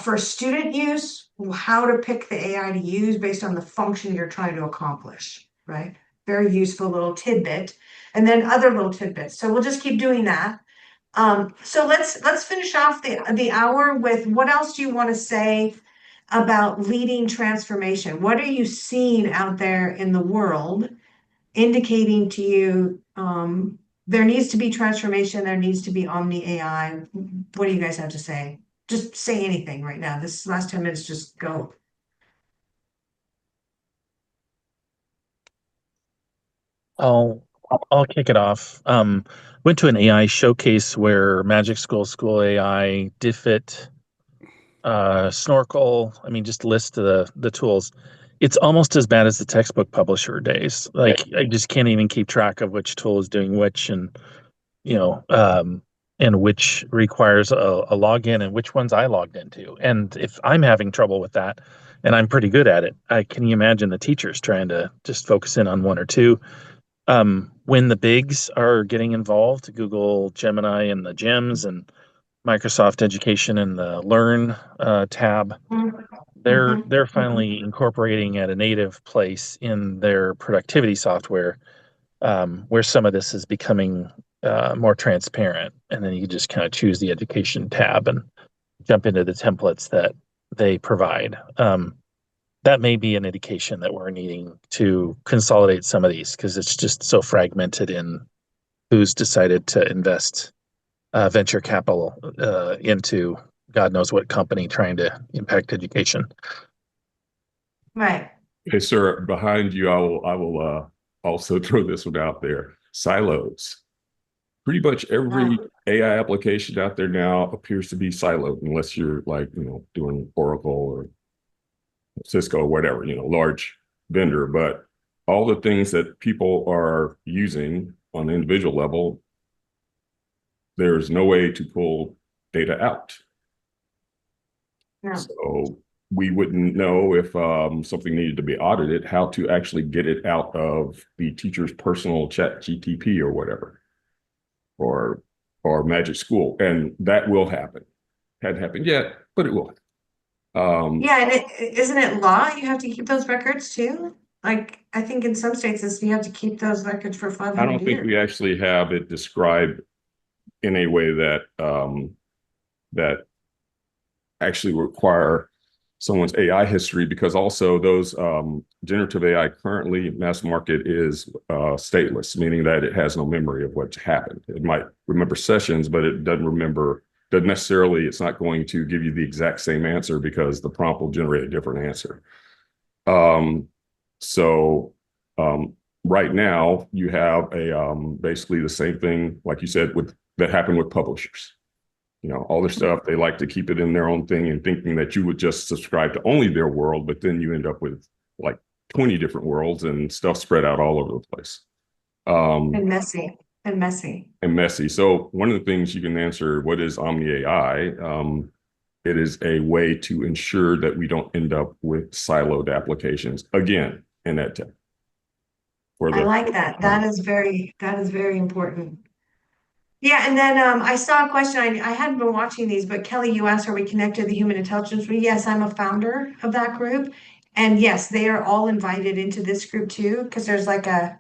for student use, how to pick the AI to use based on the function you're trying to accomplish, right? Very useful little tidbit. And then other little tidbits. So we'll just keep doing that. So let's finish off the hour with what else do you want to say about leading transformation? What are you seeing out there in the world indicating to you there needs to be transformation, there needs to be Omni-AI? What do you guys have to say? Just say anything right now. This last 10 minutes, just go. I'll kick it off. Went to an AI showcase where Magic School AI, Diffit, Snorkel. I mean, just list the tools. It's almost as bad as the textbook publisher days. Like I just can't even keep track of which tool is doing which, and and which requires a login and which ones I logged into. And if I'm having trouble with that, and I'm pretty good at it, can you imagine the teachers trying to just focus in on one or two? When the bigs are getting involved, Google Gemini and the gems and Microsoft Education and the Learn tab, they're finally incorporating at a native place in their productivity software, where some of this is becoming more transparent, and then you just kind of choose the education tab and jump into the templates that they provide. That may be an indication that we're needing to consolidate some of these because it's just so fragmented in who's decided to invest venture capital into God knows what company trying to impact education. Right. Okay, sir, behind you, I will also throw this one out there. Silos. Pretty much every AI application out there now appears to be siloed, unless you're like, doing Oracle or Cisco or whatever, large vendor. But all the things that people are using on the individual level, there's no way to pull data out. No. So we wouldn't know if something needed to be audited, how to actually get it out of the teacher's personal chat GTP or whatever, or Magic School. And that will happen. Hadn't happened yet, but it will. Yeah, and isn't it law? You have to keep those records too? Like, I think in some states you have to keep those records for 500 I don't think years. we actually have it described in a way that that actually require someone's AI history, because also those generative AI currently mass market is stateless, meaning that it has no memory of what's happened. It might remember sessions, but it doesn't necessarily, it's not going to give you the exact same answer because the prompt will generate a different answer. So right now you have a basically the same thing, like you said, that happened with publishers. All their stuff, they like to keep it in their own thing and thinking that you would just subscribe to only their world, but then you end up with like 20 different worlds and stuff spread out all over the place. And messy. And messy. So one of the things you can answer, what is Omni-AI? It is a way to ensure that we don't end up with siloed applications again in EdTech. I like that. That is very important. Yeah, and then I saw a question. I hadn't been watching these, but Kelly, you asked, are we connected to the Human Intelligence Group? Yes, I'm a founder of that group. And yes, they are all invited into this group too, because there's like a...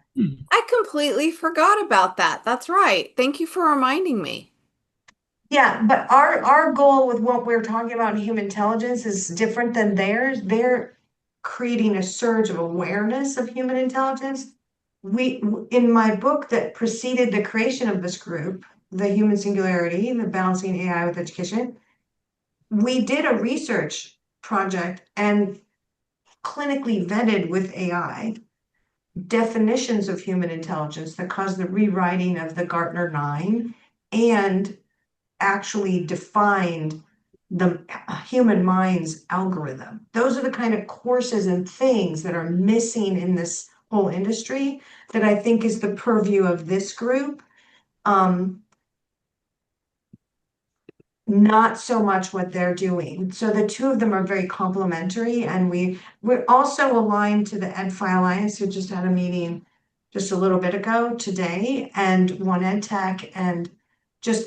I completely forgot about that. That's right. Thank you for reminding me. Yeah, but our goal with what we're talking about in human intelligence is different than theirs. They're creating a surge of awareness of human intelligence. In my book that preceded the creation of this group, The Human Singularity, the Balancing AI with Education, we did a research project and clinically vetted with AI definitions of human intelligence that caused the rewriting of the Gartner 9 and actually defined the human mind's algorithm. Those are the kind of courses and things that are missing in this whole industry that I think is the purview of this group. Not so much what they're doing. So the two of them are very complementary, and we're also aligned to the EdFi Alliance, who just had a meeting just a little bit ago today, and One EdTech, and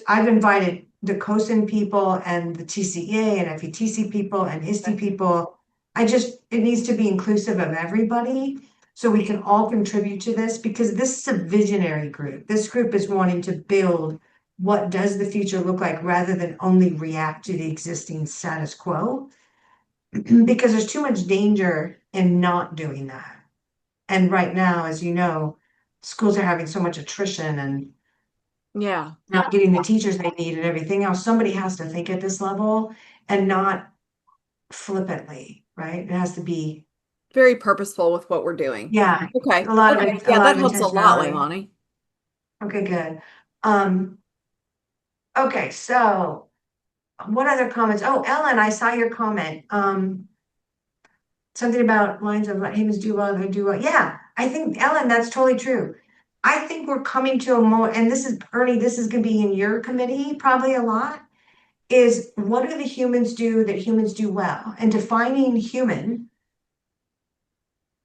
I've invited the COSIN people and the TCEA and FETC people and ISTE people. It needs to be inclusive of everybody so we can all contribute to this, because this is a visionary group. This group is wanting to build what does the future look like rather than only react to the existing status quo, because there's too much danger in not doing that. And right now, as you know, schools are having so much attrition and not getting the teachers they need and everything else. Somebody has to think at this level and not flippantly, right? It has to be very purposeful with what we're doing. Yeah. Okay. A lot of Okay. it. Yeah, that helps a lot, Leilani. Okay, good. Okay, so what other comments? Oh, Ellen, I saw your comment. Something about lines of let humans do well, they do well. Yeah, I think, Ellen, that's totally true. I think we're coming to a more, and this is, Ernie, this is gonna be in your committee probably a lot, is what do the humans do that humans do well? And defining human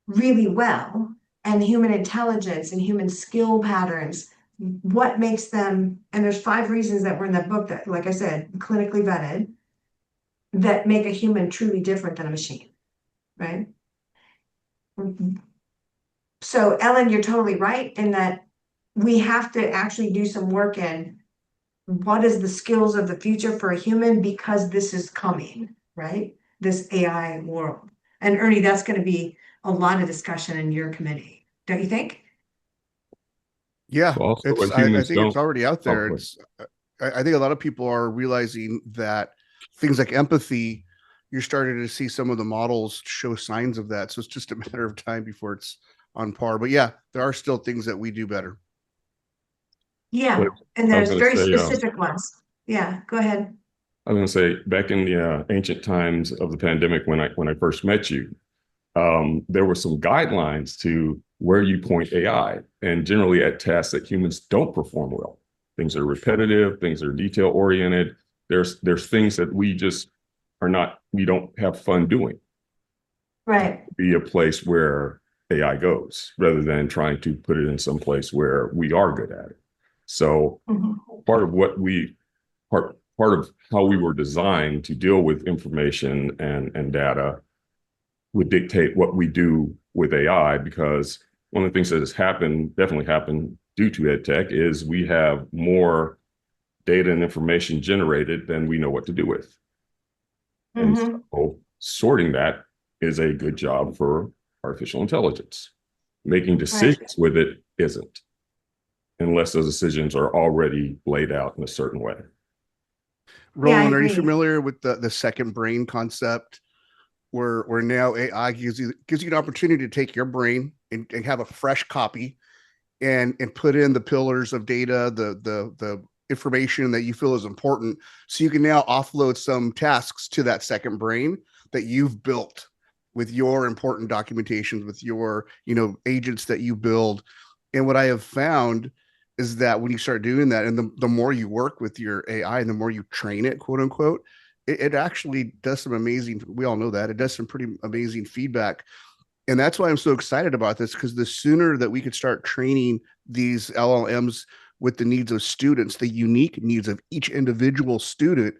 really well, and human intelligence and human skill patterns, what makes them, and there's 5 reasons that were in that book that, like I said, clinically vetted, that make a human truly different than a machine, right? So Ellen, you're totally right in that we have to actually do some work in what is the skills of the future for a human, because this is coming, right? This AI world. And Ernie, that's going to be a lot of discussion in your committee, don't you think? Yeah, Well, also, it's when I humans think it's don't, already out there. go It's I think a lot of people are realizing that things like empathy, you're starting to see some of the models show signs of that. So it's just a matter of time before it's on par. But yeah, there are still things that we do better. Yeah, but and I was there's going to very say, specific ones. Yeah, go ahead. I was going to say, back in the ancient times of the pandemic, when I first met you, there were some guidelines to where you point AI, and generally at tasks that humans don't perform well. Things are repetitive, things are detail oriented. There's things that we just are not, we don't have fun doing. Right. Be a place where AI goes, rather than trying to put it in some place where we are good at it. So Mhm. part of what we part of how we were designed to deal with information and data would dictate what we do with AI, because one of the things that has happened, definitely happened due to ed tech, is we have more data and information generated than we know what to do with. And Mhm. so sorting that is a good job for artificial intelligence. Making decisions with it isn't, unless those decisions are already laid out in a certain way. Yeah, I Roland, are you agree. familiar with the second brain concept? Where now AI gives you an opportunity to take your brain and have a fresh copy and put in the pillars of data, the information that you feel is important, so you can now offload some tasks to that second brain that you've built with your important documentations, with your agents that you build. And what I have found is that when you start doing that, and the more you work with your AI and the more you train it, quote unquote, it actually does some amazing, we all know that it does some pretty amazing feedback. And that's why I'm so excited about this, because the sooner that we could start training these LLMs with the needs of students, the unique needs of each individual student,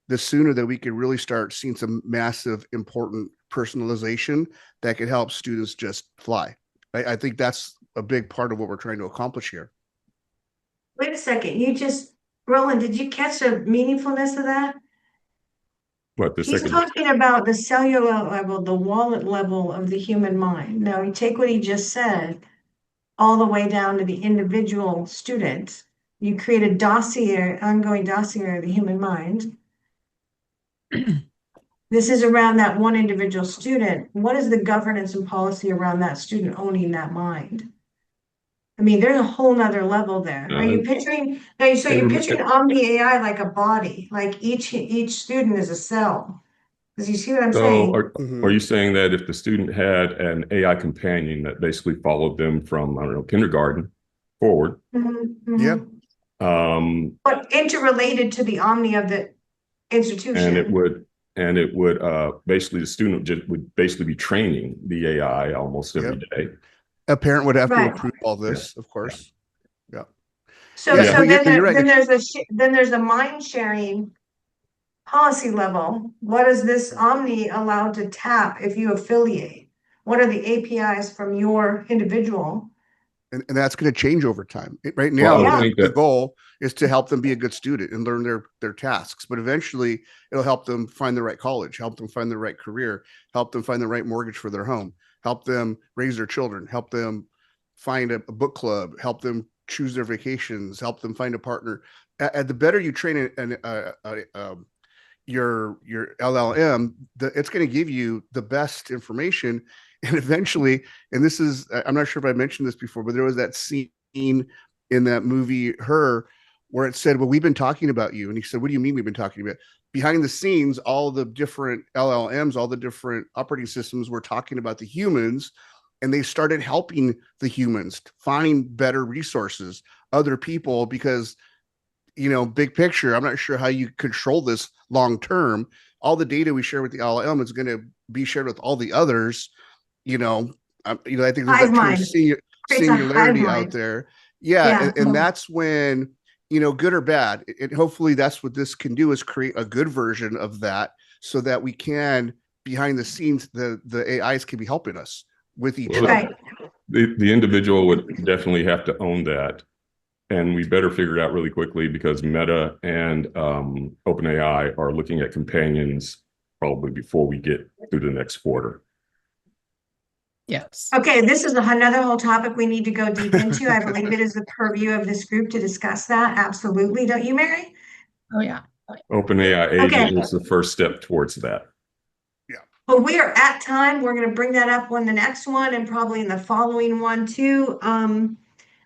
the sooner that we could really start seeing some massive, important personalization that could help students just fly. I think that's a big part of what we're trying to accomplish here. Wait a second. Roland, did you catch the meaningfulness of that? But the He's second, talking about the cellular level, the wallet level of the human mind. Now, you take what he just said all the way down to the individual student. You create a dossier, ongoing dossier of the human mind. This is around that one individual student. What is the governance and policy around that student owning that mind? I mean, there's a whole nother level there. Are you picturing, so you're picturing Omni-AI like a body, like each student is a cell. Because you see what I'm so saying? are you saying that if the student had an AI companion that basically followed them from, I don't know, kindergarten forward, Yeah. But interrelated to the Omni of the institution. and it would basically, the student just would basically be training the AI almost every day. A parent would have to Right. approve all this, of course. Yeah. So, Yeah, so but then, you're right. then there's a mind sharing policy level. What is this Omni allowed to tap if you affiliate? What are the APIs from your individual? And that's going to change over time. Right Well, I now, would think the that, goal is to help them be a good student and learn their tasks. But eventually, it'll help them find the right college, help them find the right career, help them find the right mortgage for their home, help them raise their children, help them find a book club, help them choose their vacations, help them find a partner. The better you train your LLM, it's going to give you the best information. And eventually, and this is, I'm not sure if I mentioned this before, but there was that scene in that movie, Her, where it said, well, we've been talking about you. And he said, what do you mean we've been talking about? Behind the scenes, all the different LLMs, all the different operating systems were talking about the humans, and they started helping the humans find better resources, other people, because big picture, I'm not sure how you control this long term. All the data we share with the LLM is going to be shared with all the others. I think there's Hive that term mind. Creates a hive singularity out mind. there. Yeah, Yeah. and that's when good or bad. Hopefully, that's what this can do, is create a good version of that, so that we can, behind the scenes, the AIs can be helping us with each well, other. Right. the individual would definitely have to own that and we better figure it out really quickly because Meta and OpenAI are looking at companions probably before we get through the next quarter. Yes. Okay, this is another whole topic we need to go deep into. I believe it is the purview of this group to discuss that. Absolutely. Don't you, Mary? Oh, yeah. OpenAI Okay. agent is the first step towards that. But we are at time. We're going to bring that up on the next one and probably in the following one too.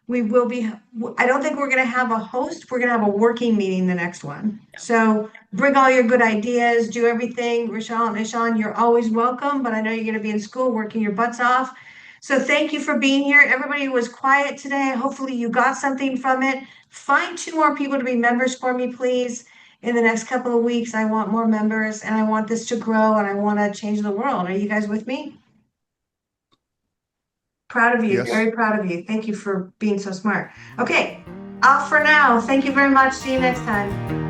We will be, I don't think we're going to have a host. We're going to have a working meeting the next one. So bring all your good ideas, do everything. Richal and Ishaan, you're always welcome, but I know you're going to be in school working your butts off. So thank you for being here. Everybody was quiet today. Hopefully you got something from it. Find 2 more people to be members for me, please. In the next couple of weeks, I want more members and I want this to grow and I want to change the world. Are you guys with me? Proud of you, Yes. very proud of you. Thank you for being so smart. Okay, off for now. Thank you very much. See you next time.